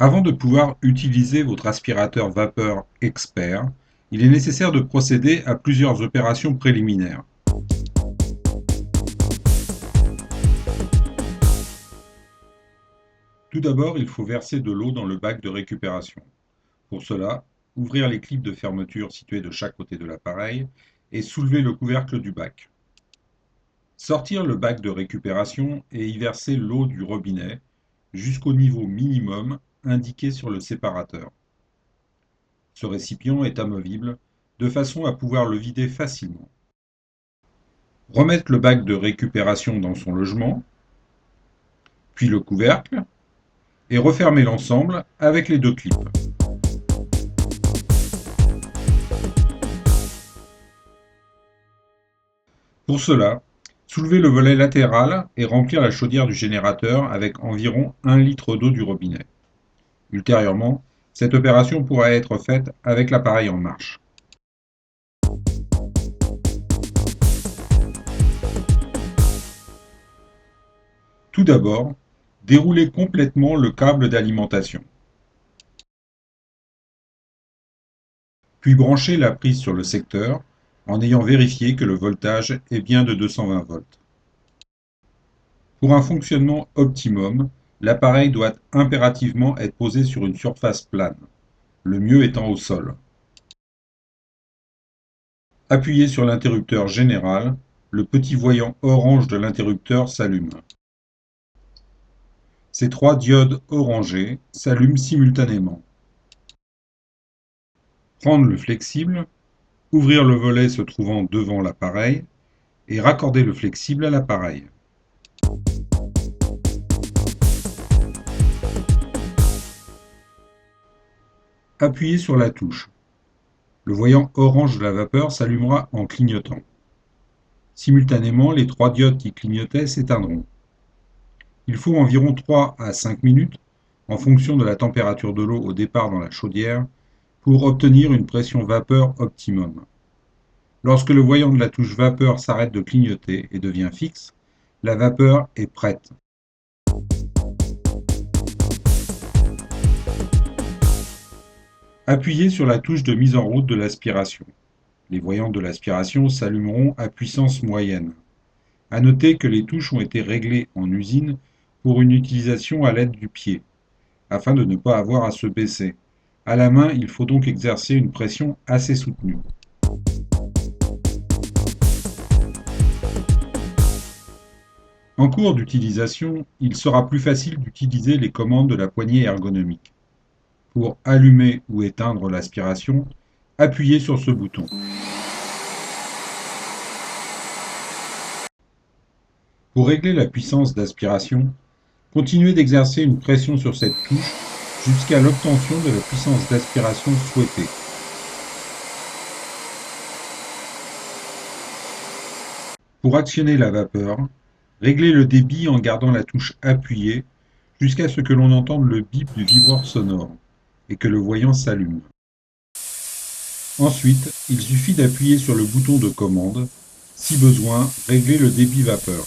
Avant de pouvoir utiliser votre aspirateur vapeur expert, il est nécessaire de procéder à plusieurs opérations préliminaires. Tout d'abord, il faut verser de l'eau dans le bac de récupération. Pour cela, ouvrir les clips de fermeture situés de chaque côté de l'appareil et soulever le couvercle du bac. Sortir le bac de récupération et y verser l'eau du robinet jusqu'au niveau minimum indiqué sur le séparateur. Ce récipient est amovible de façon à pouvoir le vider facilement. Remettre le bac de récupération dans son logement, puis le couvercle, et refermer l'ensemble avec les deux clips. Pour cela, soulevez le volet latéral et remplir la chaudière du générateur avec environ 1 litre d'eau du robinet. Ultérieurement, cette opération pourra être faite avec l'appareil en marche. Tout d'abord, déroulez complètement le câble d'alimentation. Puis branchez la prise sur le secteur en ayant vérifié que le voltage est bien de 220 volts. Pour un fonctionnement optimum, l'appareil doit impérativement être posé sur une surface plane, le mieux étant au sol. Appuyez sur l'interrupteur général, le petit voyant orange de l'interrupteur s'allume. Ces 3 diodes orangées s'allument simultanément. Prendre le flexible, ouvrir le volet se trouvant devant l'appareil et raccorder le flexible à l'appareil. Appuyez sur la touche. Le voyant orange de la vapeur s'allumera en clignotant. Simultanément, les 3 diodes qui clignotaient s'éteindront. Il faut environ 3 à 5 minutes, en fonction de la température de l'eau au départ dans la chaudière, pour obtenir une pression vapeur optimum. Lorsque le voyant de la touche vapeur s'arrête de clignoter et devient fixe, la vapeur est prête. Appuyez sur la touche de mise en route de l'aspiration. Les voyants de l'aspiration s'allumeront à puissance moyenne. À noter que les touches ont été réglées en usine pour une utilisation à l'aide du pied, afin de ne pas avoir à se baisser. À la main, il faut donc exercer une pression assez soutenue. En cours d'utilisation, il sera plus facile d'utiliser les commandes de la poignée ergonomique. Pour allumer ou éteindre l'aspiration, appuyez sur ce bouton. Pour régler la puissance d'aspiration, continuez d'exercer une pression sur cette touche jusqu'à l'obtention de la puissance d'aspiration souhaitée. Pour actionner la vapeur, réglez le débit en gardant la touche appuyée jusqu'à ce que l'on entende le bip du vibreur sonore et que le voyant s'allume. Ensuite, il suffit d'appuyer sur le bouton de commande. Si besoin, réglez le débit vapeur.